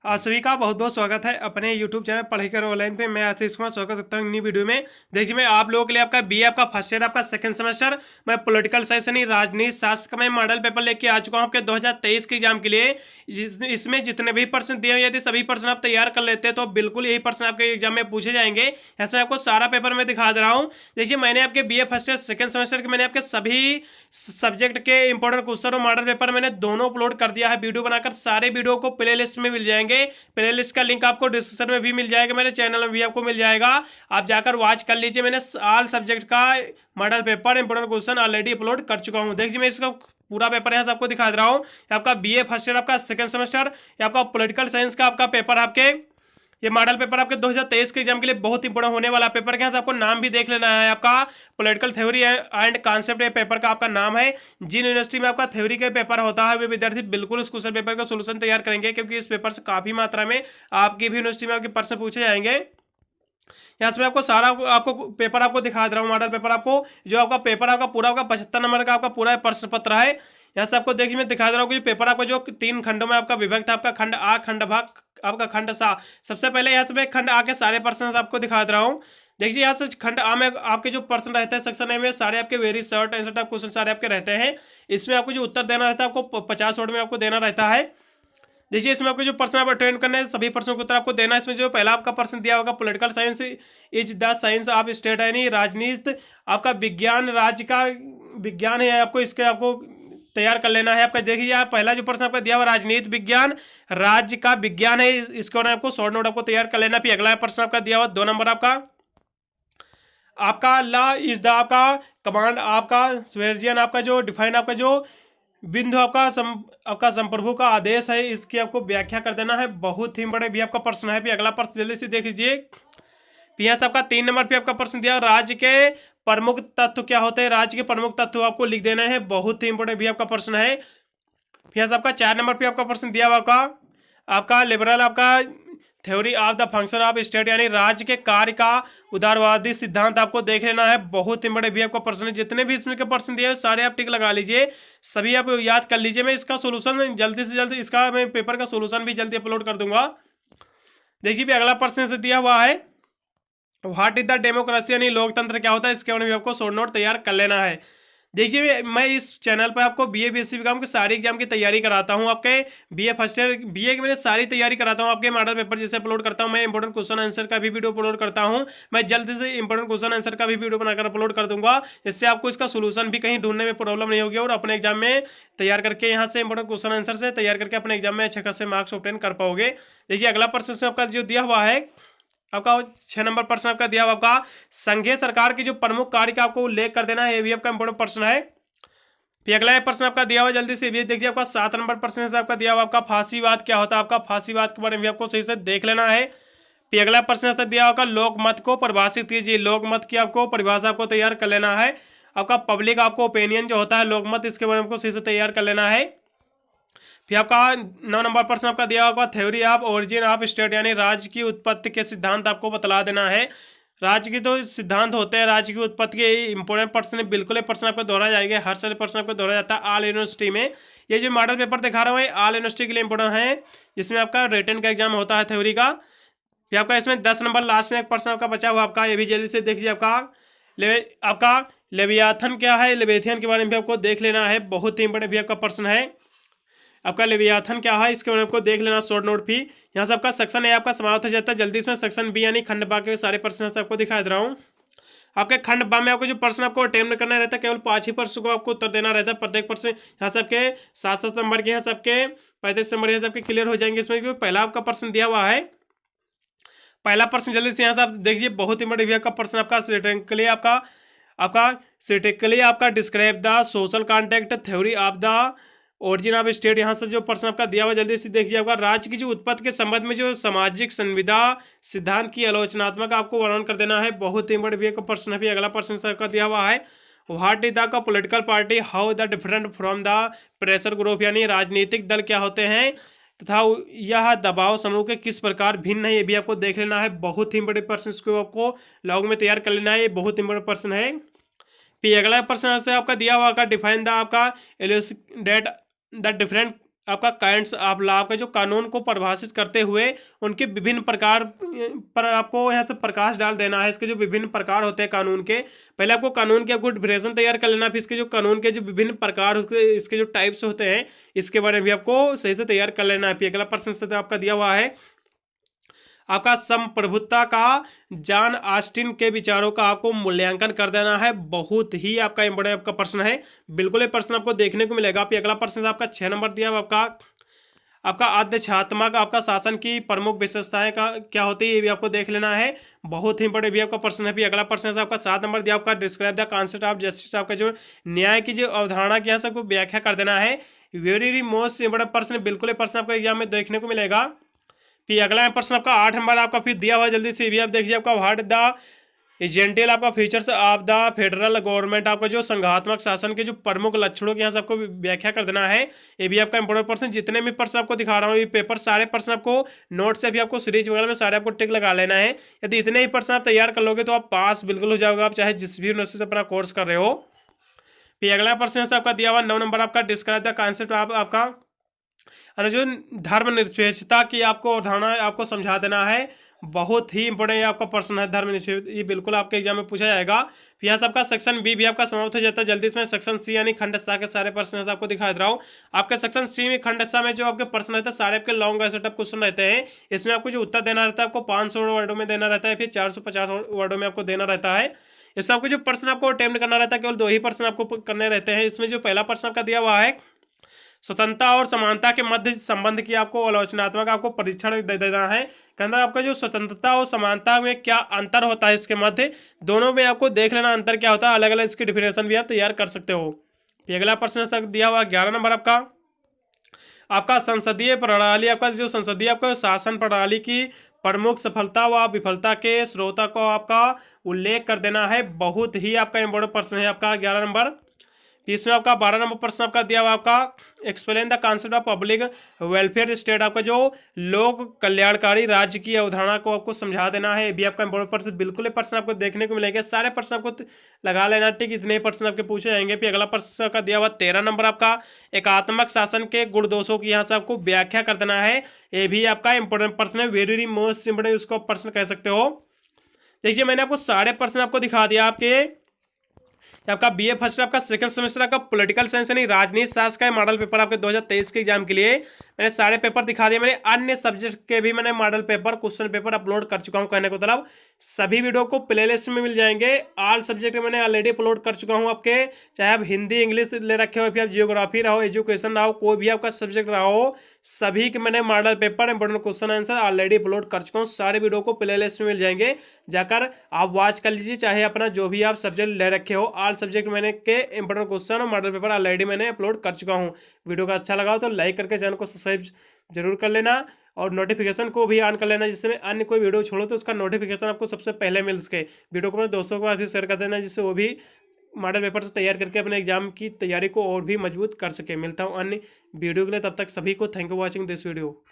आप सभी का बहुत बहुत स्वागत है अपने YouTube चैनल पढ़ाई करो ऑनलाइन पे। मैं आशीष कुमार स्वागत करता हूँ नई वीडियो में। देखिए मैं आप लोगों के लिए आपका बीए आपका फर्स्ट ईयर आपका सेकंड सेमेस्टर मैं पॉलिटिकल साइंस यानी राजनीति शास्त्र का मैं मॉडल पेपर लेके आ चुका हूँ आपके 2023 के एग्जाम के लिए। इसमें जितने भी प्रश्न दिए यदि सभी प्रश्न आप तैयार कर लेते हैं तो बिल्कुल यही प्रश्न आपके एग्जाम में पूछे जाएंगे। ऐसे आपको सारा पेपर में दिखा दे रहा हूँ। देखिए मैंने आपके BA first year second semester के मैंने आपके सभी सब्जेक्ट के इंपॉर्टेंट क्वेश्चन और मॉडल पेपर मैंने दोनों अपलोड कर दिया है वीडियो बनाकर। सारे वीडियो को प्ले लिस्ट में मिल जाएंगे। प्लेलिस्ट का लिंक आपको डिस्क्रिप्शन में भी मिल जाएगा, मेरे चैनल में भी आपको मिल जाएगा। आप जाकर वॉच कर लीजिए। मैंने ऑल सब्जेक्ट का model paper important question already upload कर चुका हूं। देखिए मैं इसका पूरा पेपर यहां से आपको दिखा दे रहा हूं। आपका बीए फर्स्ट ईयर आपका सेकंड सेमेस्टर या आपका पॉलिटिकल साइंस का आपका पेपर आपके ये मॉडल पेपर आपके 2023 के एग्जाम के लिए बहुत इंपोर्टेंट होने वाला पेपर के यहाँ से आपको नाम भी देख लेना है। आपका पॉलिटिकल थ्योरी एंड कॉन्सेप्ट ये पेपर का आपका नाम है। जिन यूनिवर्सिटी में आपका थ्योरी का पेपर होता है वे विद्यार्थी बिल्कुल इस क्वेश्चन पेपर का सोल्यूशन तैयार करेंगे, क्योंकि इस पेपर से काफी मात्रा में आपकी भी यूनिवर्सिटी में आपके प्रश्न पूछे जाएंगे। यहाँ से मैं आपको सारा आपको पेपर आपको दिखा दे रहा हूँ। मॉडल पेपर आपको जो आपका पेपर आपका पूरा आपका 75 नंबर का आपका पूरा प्रश्न पत्र है। यहाँ से आपको देखिए मैं दिखा दे रहा हूँ कि पेपर आपका जो 3 खंडों में आपका विभक्त है। आपका खंड आ, खंड भाग, आपका खंड सा। सबसे पहले यहाँ से मैं खंड आ के सारे प्रश्न आपको दिखा दे रहा हूँ। देखिए यहाँ से खंड आ में आपके जो प्रश्न रहते हैं सेक्शन ए में सारे आपके very short answer type question सारे आपके रहते हैं। इसमें आपको जो उत्तर देना रहता है आपको 50 वर्ड में आपको देना रहता है। देखिए इसमें आपको जो प्रश्न आप अटेंड करने हैं सभी प्रश्नों के उत्तर आपको देना है। इसमें जो पहला आपका प्रश्न दिया होगा political science is the science of state, यानी राजनीति आपका विज्ञान राज्य का विज्ञान है। आपको इसके आपको तैयार कर लेना है। आपका देखिए आप पहला जो प्रश्न आपका दिया हुआ राजनीति विज्ञान राज्य का विज्ञान है, इसको आपको शॉर्ट नोट आपको तैयार कर लेना। फिर अगला प्रश्न आपका दिया हुआ 2 नंबर आपका ला इज द आपका कमांड आपका स्वेरियन आपका जो डिफाइन आपका जो बिंदु आपका संप्रभु का आदेश है, इसकी आपको व्याख्या कर देना है। बहुत ही बड़े भी आपका प्रश्न है। फिर अगला प्रश्न जल्दी से देख लीजिए। यहाँ से आपका 3 नंबर पे आपका प्रश्न दिया राज्य के प्रमुख तत्व क्या होते हैं। राज्य के प्रमुख तत्व आपको लिख देना है। बहुत ही इंपोर्टेंट भी आपका प्रश्न है। फिर आपका 4 नंबर पे आपका प्रश्न दिया हुआ आपका लिबरल आपका theory of the function of state, यानी राज्य के कार्य का उदारवादी सिद्धांत आपको देख लेना है। बहुत ही बड़े भी आपका प्रश्न है। जितने भी इसमें के प्रश्न दिए सारे आप टिक लगा लीजिए, सभी आप याद कर लीजिए। मैं इसका सोल्यूशन जल्दी से जल्दी इसका मैं पेपर का सोल्यूशन भी जल्दी अपलोड कर दूंगा। देखिए भी अगला प्रश्न से दिया हुआ है व्हाट इज द डेमोक्रेसी, यानी लोकतंत्र क्या होता है। इसके बारे में आपको शॉर्ट नोट तैयार कर लेना है। देखिए मैं इस चैनल पर आपको बीए बीएससी बीकॉम के सारी एग्जाम की तैयारी कराता हूं। आपके बीए फर्स्ट ईयर बीए की मैंने सारी तैयारी कराता हूं। आपके मॉडल पेपर जैसे अपलोड करता हूं, मैं इंपॉर्टेंट क्वेश्चन आंसर का भी वीडियो अपलोड करता हूं। मैं जल्दी से इंपॉर्टेंट क्वेश्चन आंसर का भी वीडियो बनाकर अपलोड कर दूंगा, जिससे आपको इसका सोल्यूशन भी कहीं ढूंढने में प्रॉब्लम नहीं होगी और अपने एग्जाम में तैयार करके यहाँ से इंपॉर्टेंट क्वेश्चन आंसर से तैयार करके अपने एग्जाम में अच्छे खासे मार्क्स ऑब्टेन कर पाओगे। देखिए अगला प्रश्न आपका जो दिया हुआ है आपका 6 नंबर प्रश्न आपका दिया हुआ आपका संघीय सरकार की जो प्रमुख कार्य का आपको उल्लेख कर देना है। ये भी आपका इंपॉर्टेंट प्रश्न है। फिर अगला प्रश्न आपका दिया हुआ जल्दी से भी देखिए आपका 7 नंबर प्रश्न से आपका दिया हुआ आपका फांसीवाद क्या होता है। आपका फांसीवाद के बारे में भी आपको सही से देख लेना है। फिर अगला प्रश्न से दिया होगा लोकमत को परिभाषित कीजिए। लोकमत की आपको परिभाषा आपको तैयार कर लेना है। आपका पब्लिक आपको ओपिनियन जो होता है लोकमत, इसके बारे में आपको सही से तैयार कर लेना है। फिर आपका 9 नंबर प्रश्न आपका दिया होगा theory of origin of state, यानी राज्य की उत्पत्ति के सिद्धांत आपको बतला देना है। राज्य की तो सिद्धांत होते हैं, राज्य की उत्पत्ति के इंपोर्टेंट प्रश्न बिल्कुल प्रश्न आपको दोहरा जाएगा। हर सारे प्रश्न आपको दोहरा जाता है ऑल यूनिवर्सिटी में। ये जो मॉडल पेपर दिखा रहा हूँ ये ऑल यूनिवर्सिटी के लिए इंपोर्टेंट है, जिसमें आपका रिटन का एग्जाम होता है थ्योरी का। फिर आपका इसमें 10 नंबर लास्ट में एक प्रश्न आपका बचा हुआ आपका, ये भी जल्दी से देखिए। आपका लेवियाथन क्या है, लेवियाथन के बारे में भी आपको देख लेना है। बहुत ही इंपोर्टेंट भी आपका प्रश्न है। आपका लेवियाथन क्या है इसके बारे में आपको देख लेना शॉर्ट नोट भी। यहाँ से आपका सेक्शन ए आपका समाप्त हो जाता है। जल्दी इसमें सेक्शन बी यानी खंड बा के सारे प्रश्न से आपको दिखा दे रहा हूँ। आपके खंड बा में आपको जो प्रश्न आपको अटेम्प्ट करना रहता है केवल 5 ही प्रश्न को आपको उत्तर देना रहता है। प्रत्येक प्रश्न यहाँ से आपके 7-7 नंबर के यहाँ से आपके 35 नंबर यहाँ से आपके क्लियर हो जाएंगे। इसमें पहला आपका प्रश्न दिया हुआ है। पहला प्रश्न जल्दी से यहाँ से आप देखिए। बहुत ही बड़े आपका प्रश्न आपका सिटेटिकली आपका describe the social contact theory of the origin of state. यहाँ से जो प्रश्न आपका दिया हुआ जल्दी से देखिए। आपका राज्य की जो उत्पत्ति के संबंध में जो सामाजिक संविदा सिद्धांत की आलोचनात्मक आपको वर्णन कर देना है। बहुत ही बड़े का प्रश्न है। अगला प्रश्न आपका दिया हुआ है what is the political party how the different from the pressure group, यानी राजनीतिक दल क्या होते हैं तथा यह दबाव समूह के किस प्रकार भिन्न है। ये भी आपको देख लेना है। बहुत ही बड़े प्रश्न इसको आपको लॉग में तैयार कर लेना है। ये बहुत ही बड़ा प्रश्न है। फिर अगला प्रश्न से आपका दिया हुआ डिफाइन द आपका डेट द डिफरेंट आपका काइंड्स ऑफ लॉ, आपका जो कानून को परिभाषित करते हुए उनके विभिन्न प्रकार पर आपको यहाँ से प्रकाश डाल देना है। इसके जो विभिन्न प्रकार होते हैं कानून के, पहले आपको कानून की आपको डिफिनेशन तैयार कर लेना, फिर इसके जो कानून के जो विभिन्न प्रकार इसके जो टाइप्स होते हैं इसके बारे में भी आपको सही से तैयार कर लेना है। फिर अगला प्रश्न आपका दिया हुआ है आपका संप्रभुता का जॉन ऑस्टिन के विचारों का आपको मूल्यांकन कर देना है। बहुत ही आपका इंपॉर्टेंट आपका प्रश्न है, बिल्कुल ये प्रश्न आपको देखने को मिलेगा। फिर अगला प्रश्न आपका 6 नंबर दिया हुआ आपका अध्यक्षात्मक आपका शासन की प्रमुख विशेषताएं का क्या होती है, ये भी आपको देख लेना है। बहुत ही इंपॉर्टेंट भी आपका प्रश्न है। फिर अगला प्रश्न है आपका 7 नंबर दिया आपका describe the concept of justice, आपका जो न्याय की जो अवधारणा की यहाँ सबको व्याख्या कर देना है। वेरी मोस्ट इंपॉर्टेंट प्रश्न, बिल्कुल ये प्रश्न आपको एग्जाम में देखने को मिलेगा। फिर अगला प्रश्न आपका 8 नंबर आपका फिर दिया हुआ, जल्दी से भी आप देखिए आपका व्हाट द एजेंटियल आपका features of the federal government, आपका जो संघात्मक शासन के जो प्रमुख लक्षणों की यहाँ से आपको व्याख्या कर देना है। ये भी आपका इंपॉर्टेंट प्रश्न, जितने भी प्रश्न आपको दिखा रहा हूँ ये पेपर सारे प्रश्न आपको नोट से भी आपको सीरीज वगैरह में सारे आपको टिक लगा लेना है। यदि इतने ही प्रश्न आप तैयार कर लोगे तो आप पास बिल्कुल हो जाओगे, आप चाहे जिस भी यूनिवर्सिटी से अपना कोर्स कर रहे हो। फिर अगला प्रश्न आपका दिया हुआ 9 नंबर आपका डिस्क्राइब द कॉन्सेप्ट आपका जो धर्मनिरपेक्षता की आपको अवधारणा आपको समझा देना है। बहुत ही इंपॉर्टेंट आपका प्रश्न है धर्मनिरपेक्ष, ये बिल्कुल आपके एग्जाम में पूछा जाएगा। फिर यहाँ से आपका सेक्शन बी भी आपका समाप्त हो जाता है। जल्दी इसमें सेक्शन सी यानी खंडसा के सारे प्रश्न आपको दिखा दे रहा हूँ। आपके सेक्शन सी में खंडसा में जो आपके प्रश्न रहते हैं सारे आपके लॉन्ग सेटअप क्वेश्चन रहते हैं। इसमें आपको जो उत्तर देना रहता है आपको 500 वर्डों में देना रहता है, फिर 450 वर्डों में आपको देना रहता है। इसमें आपको जो प्रश्न आपको अटेम्प्ट करना रहता है केवल 2 ही प्रश्न आपको करने रहते हैं। इसमें जो पहला प्रश्न आपका दिया हुआ है स्वतंत्रता और समानता के मध्य संबंध की आपको आलोचनात्मक आपको परीक्षण दे देना है। के अंदर आपका जो स्वतंत्रता और समानता में क्या अंतर होता है, इसके मध्य दोनों में आपको देख लेना अंतर क्या होता है, अलग अलग इसकी डिफिनेशन भी आप तैयार कर सकते हो। फिर अगला प्रश्न तक दिया हुआ 11 नंबर आपका संसदीय प्रणाली, आपका जो संसदीय आपका शासन प्रणाली की प्रमुख सफलता व विफलता के स्रोतों को आपका उल्लेख कर देना है। बहुत ही आपका इंपॉर्टेंट प्रश्न है आपका 11 नंबर। इसमें आपका 12 नंबर प्रश्न आपका दिया हुआ आपका explain the concept of public welfare state, आपका जो लोक कल्याणकारी राज्य की अवधारणा को आपको समझा देना है। ये भी आपका इंपॉर्टेंट प्रश्न, बिल्कुल प्रश्न आपको देखने को मिलेंगे, सारे प्रश्न आपको लगा लेना, ठीक इतने प्रश्न आपके पूछे जाएंगे। फिर अगला प्रश्न का दिया हुआ 13 नंबर आपका एकात्मक शासन के गुण दोषों की यहाँ से आपको व्याख्या कर देना है। ये भी आपका इंपॉर्टेंट प्रश्न है, वेरी मोस्ट इंपॉर्टेंट उसको प्रश्न कह सकते हो। देखिए मैंने आपको सारे प्रश्न आपको दिखा दिया। आपका बीए फर्स्ट आपका सेकंड सेमेस्टर आपका पॉलिटिकल साइंस यानी राजनीति शास्त्र का मॉडल पेपर आपके 2023 के एग्जाम के लिए मैंने सारे पेपर दिखा दिए। मैंने अन्य सब्जेक्ट के भी मैंने model paper question paper upload कर चुका हूं। कहने को मतलब सभी वीडियो को प्लेलिस्ट में मिल जाएंगे। ऑल सब्जेक्ट मैंने ऑलरेडी अपलोड कर चुका हूं आपके, चाहे आप हिंदी इंग्लिश ले रखे हो, फिर आप जियोग्राफी रहो, एजुकेशन रहो, कोई भी आपका सब्जेक्ट रहा हो, सभी के मैंने model paper important question answer already upload कर चुका हूँ। सारे वीडियो को प्लेलिस्ट में मिल जाएंगे, जाकर आप वॉच कर लीजिए। चाहे अपना जो भी आप सब्जेक्ट ले रखे हो, ऑल सब्जेक्ट मैंने के इंपॉर्टेंट क्वेश्चन और मॉडल पेपर ऑलरेडी मैंने अपलोड कर चुका हूँ। वीडियो का अच्छा लगा हो तो लाइक करके चैनल को सब्सक्राइब जरूर कर लेना और नोटिफिकेशन को भी ऑन कर लेना, जिससे मैं अन्य कोई वीडियो छोड़ो तो उसका नोटिफिकेशन आपको सबसे पहले मिल सके। वीडियो को अपने दोस्तों के साथ शेयर कर देना, जिससे वो भी मॉडल पेपर से तैयार करके अपने एग्जाम की तैयारी को और भी मजबूत कर सके। मिलता हूँ अन्य वीडियो के लिए, तब तक सभी को thank you watching this video.